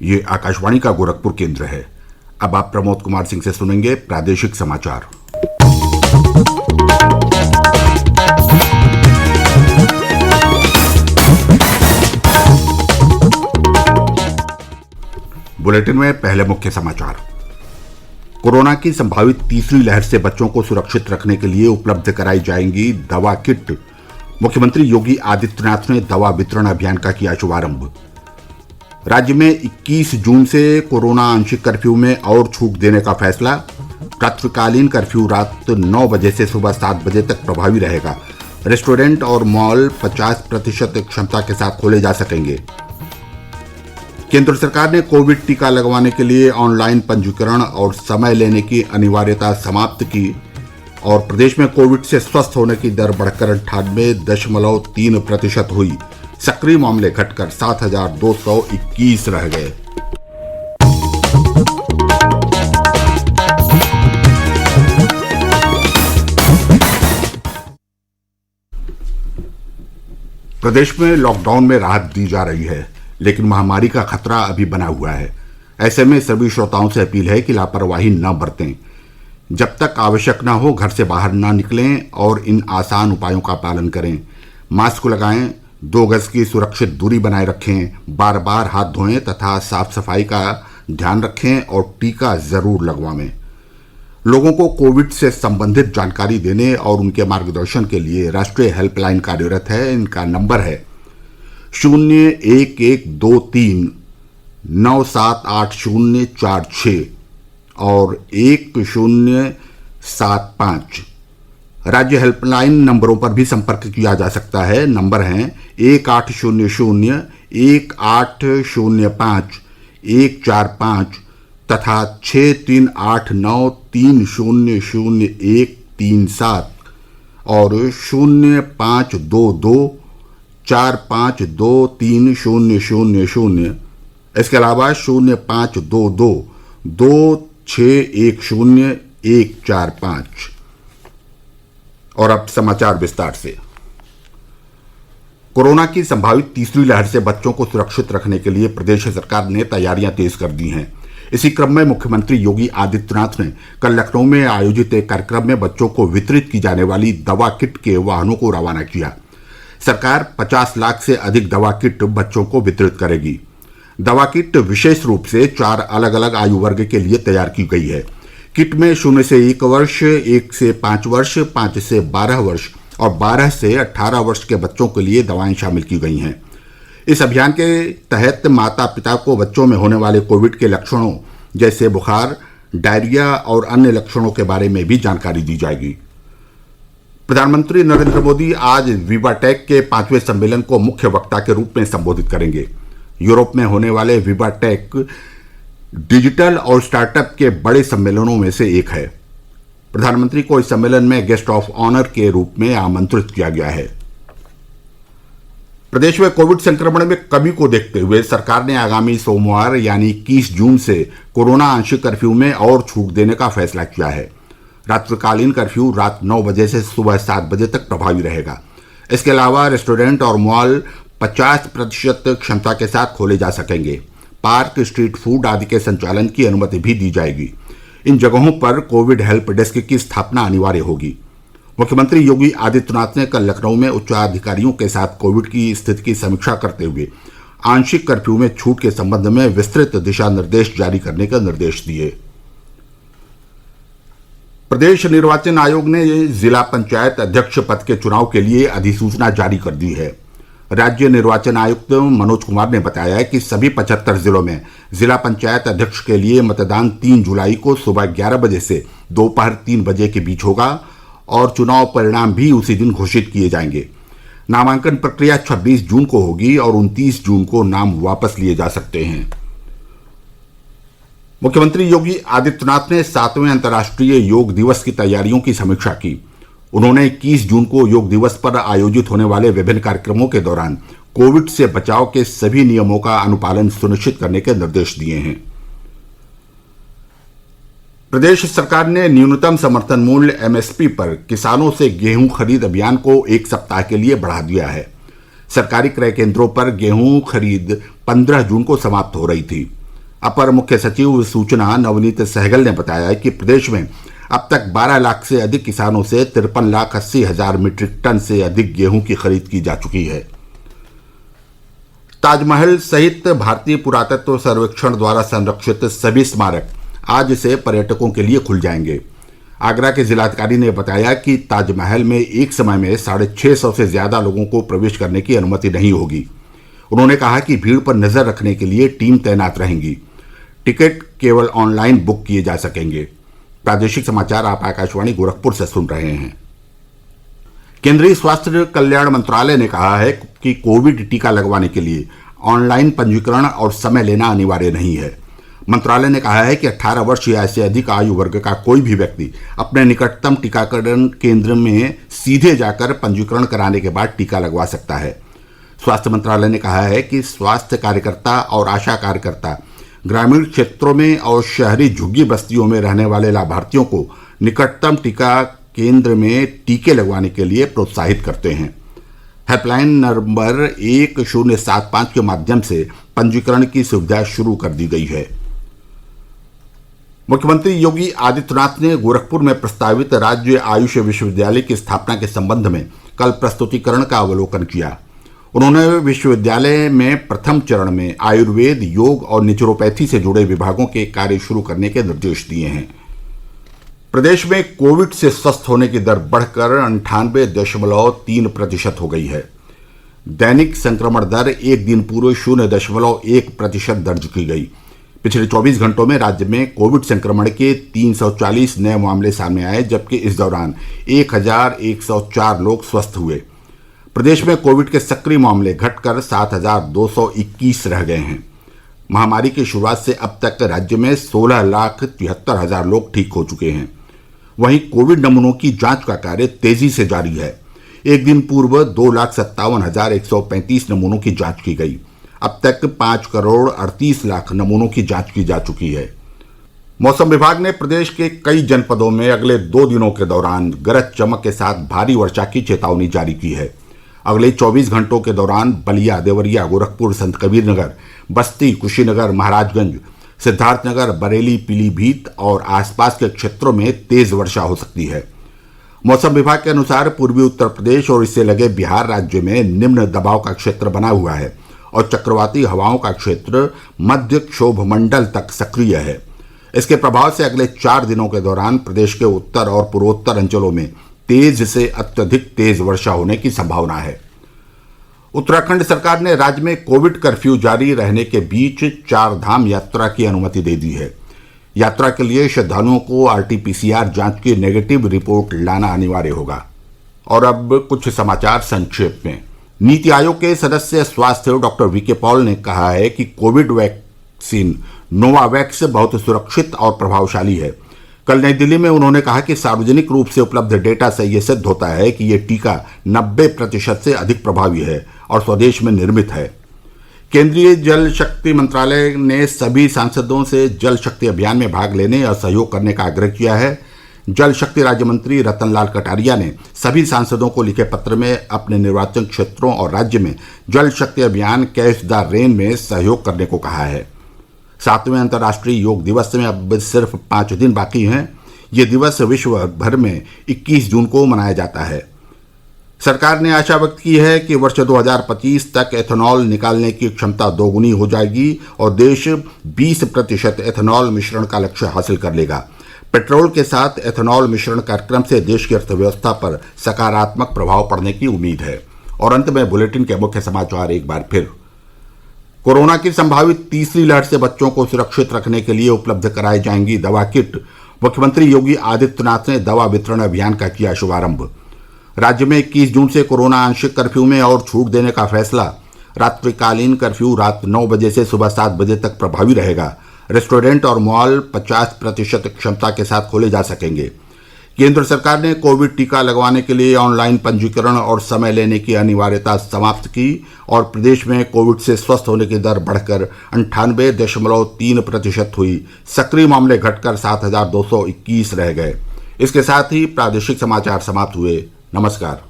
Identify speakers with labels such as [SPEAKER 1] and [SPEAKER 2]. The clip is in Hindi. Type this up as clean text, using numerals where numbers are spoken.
[SPEAKER 1] ये आकाशवाणी का गोरखपुर केंद्र है। अब आप प्रमोद कुमार सिंह से सुनेंगे प्रादेशिक समाचार। बुलेटिन में पहले मुख्य समाचार। कोरोना की संभावित तीसरी लहर से बच्चों को सुरक्षित रखने के लिए उपलब्ध कराई जाएंगी दवा किट। मुख्यमंत्री योगी आदित्यनाथ ने दवा वितरण अभियान का किया शुभारंभ। राज्य में 21 जून से कोरोना आंशिक कर्फ्यू में और छूट देने का फैसला। रात्रिकालीन कर्फ्यू रात 9 बजे से सुबह 7 बजे तक प्रभावी रहेगा। रेस्टोरेंट और मॉल 50% क्षमता के साथ खोले जा सकेंगे। केंद्र सरकार ने कोविड टीका लगवाने के लिए ऑनलाइन पंजीकरण और समय लेने की अनिवार्यता समाप्त की और प्रदेश में कोविड से स्वस्थ होने की दर बढ़कर 98.3% हुई। सक्रिय मामले घटकर 7,221 रह गए। प्रदेश में लॉकडाउन में राहत दी जा रही है, लेकिन महामारी का खतरा अभी बना हुआ है। ऐसे में सभी श्रोताओं से अपील है कि लापरवाही न बरतें। जब तक आवश्यक न हो घर से बाहर न निकलें और इन आसान उपायों का पालन करें। मास्क लगाएं, 2 गज की सुरक्षित दूरी बनाए रखें, बार बार हाथ धोएं तथा साफ सफाई का ध्यान रखें और टीका जरूर लगवाएं। लोगों को कोविड से संबंधित जानकारी देने और उनके मार्गदर्शन के लिए राष्ट्रीय हेल्पलाइन कार्यरत है। इनका नंबर है 011239780046 और 1075। राज्य हेल्पलाइन नंबरों पर भी संपर्क किया जा सकता है। नंबर हैं 1800 1805 145 तथा 6389300137 और 0522 4523000। इसके अलावा 0522 2610 और अब समाचार विस्तार से। कोरोना की संभावित तीसरी लहर से बच्चों को सुरक्षित रखने के लिए प्रदेश सरकार ने तैयारियां तेज कर दी हैं। इसी क्रम में मुख्यमंत्री योगी आदित्यनाथ ने कल लखनऊ में आयोजित एक कार्यक्रम में बच्चों को वितरित की जाने वाली दवा किट के वाहनों को रवाना किया। सरकार 50 लाख से अधिक दवा किट बच्चों को वितरित करेगी। दवा किट विशेष रूप से 4 अलग अलग आयु वर्ग के लिए तैयार की गई है। किट में 0 से 1 वर्ष, 1 से 5 वर्ष, 5 से 12 वर्ष और 12 से 18 वर्ष के बच्चों के लिए दवाएं शामिल की गई हैं। इस अभियान के तहत माता पिता को बच्चों में होने वाले कोविड के लक्षणों जैसे बुखार, डायरिया और अन्य लक्षणों के बारे में भी जानकारी दी जाएगी। प्रधानमंत्री नरेंद्र मोदी आज विवाटेक के 5वें सम्मेलन को मुख्य वक्ता के रूप में संबोधित करेंगे। यूरोप में होने वाले विवाटेक डिजिटल और स्टार्टअप के बड़े सम्मेलनों में से एक है। प्रधानमंत्री को इस सम्मेलन में गेस्ट ऑफ ऑनर के रूप में आमंत्रित किया गया है। प्रदेश में कोविड संक्रमण में कमी को देखते हुए सरकार ने आगामी सोमवार यानी 21 जून से कोरोना आंशिक कर्फ्यू में और छूट देने का फैसला किया है। रात्रिकालीन कर्फ्यू रात 9 बजे से सुबह 7 बजे तक प्रभावी रहेगा। इसके अलावा रेस्टोरेंट और मॉल 50% क्षमता के साथ खोले जा सकेंगे। पार्क, स्ट्रीट फूड आदि के संचालन की अनुमति भी दी जाएगी। इन जगहों पर कोविड हेल्प डेस्क की स्थापना अनिवार्य होगी। मुख्यमंत्री योगी आदित्यनाथ ने कल लखनऊ में उच्चाधिकारियों के साथ कोविड की स्थिति की समीक्षा करते हुए आंशिक कर्फ्यू में छूट के संबंध में विस्तृत दिशा निर्देश जारी करने के निर्देश दिए। प्रदेश निर्वाचन आयोग ने जिला पंचायत अध्यक्ष पद के चुनाव के लिए अधिसूचना जारी कर दी है। राज्य निर्वाचन आयुक्त मनोज कुमार ने बताया कि सभी 75 जिलों में जिला पंचायत अध्यक्ष के लिए मतदान 3 जुलाई को सुबह 11 बजे से दोपहर 3 बजे के बीच होगा और चुनाव परिणाम भी उसी दिन घोषित किए जाएंगे। नामांकन प्रक्रिया 26 जून को होगी और 29 जून को नाम वापस लिए जा सकते हैं। मुख्यमंत्री योगी आदित्यनाथ ने 7वें अंतर्राष्ट्रीय योग दिवस की तैयारियों की समीक्षा की। उन्होंने 21 जून को योग दिवस पर आयोजित होने वाले विभिन्न कार्यक्रमों के दौरान कोविड से बचाव के सभी नियमों का अनुपालन सुनिश्चित करने के निर्देश दिए हैं। प्रदेश सरकार ने न्यूनतम समर्थन मूल्य एमएसपी पर किसानों से गेहूं खरीद अभियान को 1 सप्ताह के लिए बढ़ा दिया है। सरकारी क्रय केंद्रों पर गेहूं खरीद 15 जून को समाप्त हो रही थी। अपर मुख्य सचिव सूचना नवनीत सहगल ने बताया कि प्रदेश में अब तक 12 लाख से अधिक किसानों से 53,80,000 मीट्रिक टन से अधिक गेहूं की खरीद की जा चुकी है। ताजमहल सहित भारतीय पुरातत्व सर्वेक्षण द्वारा संरक्षित सभी स्मारक आज से पर्यटकों के लिए खुल जाएंगे। आगरा के जिलाधिकारी ने बताया कि ताजमहल में एक समय में 650 से ज्यादा लोगों को प्रवेश करने की अनुमति नहीं होगी। उन्होंने कहा कि भीड़ पर नजर रखने के लिए टीम तैनात रहेंगी। टिकट केवल ऑनलाइन बुक किए जा सकेंगे। प्रादेशिक समाचार आप आकाशवाणी गोरखपुर से सुन रहे हैं। केंद्रीय स्वास्थ्य कल्याण मंत्रालय ने कहा है कि कोविड टीका लगवाने के लिए ऑनलाइन पंजीकरण और समय लेना अनिवार्य नहीं है। मंत्रालय ने कहा है कि 18 वर्ष या इससे अधिक आयु वर्ग का कोई भी व्यक्ति अपने निकटतम टीकाकरण केंद्र में सीधे जाकर पंजीकरण कराने के बाद टीका लगवा सकता है। स्वास्थ्य मंत्रालय ने कहा है कि स्वास्थ्य कार्यकर्ता और आशा कार्यकर्ता ग्रामीण क्षेत्रों में और शहरी झुग्गी बस्तियों में रहने वाले लाभार्थियों को निकटतम टीका केंद्र में टीके लगवाने के लिए प्रोत्साहित करते हैं। हेल्पलाइन नंबर 1075 के माध्यम से पंजीकरण की सुविधा शुरू कर दी गई है। मुख्यमंत्री योगी आदित्यनाथ ने गोरखपुर में प्रस्तावित राज्य आयुष विश्वविद्यालय की स्थापना के संबंध में कल प्रस्तुतिकरण का अवलोकन किया। उन्होंने विश्वविद्यालय में प्रथम चरण में आयुर्वेद, योग और नेचुरोपैथी से जुड़े विभागों के कार्य शुरू करने के निर्देश दिए हैं। प्रदेश में कोविड से स्वस्थ होने की दर बढ़कर 98.3% हो गई है। दैनिक संक्रमण दर एक दिन पूर्व 0.1% दर्ज की गई। पिछले 24 घंटों में राज्य में कोविड संक्रमण के 340 नए मामले सामने आए, जबकि इस दौरान 1,104 लोग स्वस्थ हुए। प्रदेश में कोविड के सक्रिय मामले घटकर 7,221 रह गए हैं। महामारी की शुरुआत से अब तक राज्य में 16,73,000 लोग ठीक हो चुके हैं। वहीं कोविड नमूनों की जांच का कार्य तेजी से जारी है। एक दिन पूर्व 2,57,135 नमूनों की जांच की गई। अब तक 5,38,00,000 नमूनों की जांच की जा चुकी है। मौसम विभाग ने प्रदेश के कई जनपदों में अगले 2 दिनों के दौरान गरज चमक के साथ भारी वर्षा की चेतावनी जारी की है। अगले 24 घंटों के दौरान बलिया, देवरिया, गोरखपुर, संतकबीरनगर, बस्ती, कुशीनगर, महाराजगंज, सिद्धार्थनगर, बरेली, पीलीभीत और आसपास के क्षेत्रों में तेज वर्षा हो सकती है। मौसम विभाग के अनुसार पूर्वी उत्तर प्रदेश और इससे लगे बिहार राज्य में निम्न दबाव का क्षेत्र बना हुआ है और चक्रवाती हवाओं का क्षेत्र मध्य क्षोभ मंडल तक सक्रिय है। इसके प्रभाव से अगले 4 दिनों के दौरान प्रदेश के उत्तर और पूर्वोत्तर अंचलों में तेज से अत्यधिक तेज वर्षा होने की संभावना है। उत्तराखंड सरकार ने राज्य में कोविड कर्फ्यू जारी रहने के बीच 4 धाम यात्रा की अनुमति दे दी है। यात्रा के लिए श्रद्धालुओं को RT-PCR जांच की नेगेटिव रिपोर्ट लाना अनिवार्य होगा। और अब कुछ समाचार संक्षेप में। नीति आयोग के सदस्य स्वास्थ्य डॉक्टर वीके पॉल ने कहा है कि कोविड वैक्सीन नोवावैक्स बहुत सुरक्षित और प्रभावशाली है। कल नई दिल्ली में उन्होंने कहा कि सार्वजनिक रूप से उपलब्ध डेटा से यह सिद्ध होता है कि यह टीका 90% से अधिक प्रभावी है और स्वदेश में निर्मित है। केंद्रीय जल शक्ति मंत्रालय ने सभी सांसदों से जल शक्ति अभियान में भाग लेने और सहयोग करने का आग्रह किया है। जल शक्ति राज्य मंत्री रतनलाल कटारिया ने सभी सांसदों को लिखे पत्र में अपने निर्वाचन क्षेत्रों और राज्य में जल शक्ति अभियान कैच द रेन में सहयोग करने को कहा है। 7वें अंतर्राष्ट्रीय योग दिवस में अब सिर्फ 5 दिन बाकी हैं। ये दिवस विश्व भर में 21 जून को मनाया जाता है। सरकार ने आशा व्यक्त की है कि वर्ष 2025 तक एथेनॉल निकालने की क्षमता दोगुनी हो जाएगी और देश 20% एथेनॉल मिश्रण का लक्ष्य हासिल कर लेगा। पेट्रोल के साथ एथेनॉल मिश्रण कार्यक्रम से देश की अर्थव्यवस्था पर सकारात्मक प्रभाव पड़ने की उम्मीद है। और अंत में बुलेटिन के मुख्य समाचार एक बार फिर। कोरोना की संभावित तीसरी लहर से बच्चों को सुरक्षित रखने के लिए उपलब्ध कराई जाएंगी दवा किट। मुख्यमंत्री योगी आदित्यनाथ ने दवा वितरण अभियान का किया शुभारंभ। राज्य में 21 जून से कोरोना आंशिक कर्फ्यू में और छूट देने का फैसला। रात्रिकालीन कर्फ्यू रात 9 बजे से सुबह 7 बजे तक प्रभावी रहेगा। रेस्टोरेंट और मॉल 50% क्षमता के साथ खोले जा सकेंगे। केंद्र सरकार ने कोविड टीका लगवाने के लिए ऑनलाइन पंजीकरण और समय लेने की अनिवार्यता समाप्त की और प्रदेश में कोविड से स्वस्थ होने की दर बढ़कर 98.3% हुई। सक्रिय मामले घटकर 7,221 रह गए। इसके साथ ही प्रादेशिक समाचार समाप्त हुए। नमस्कार।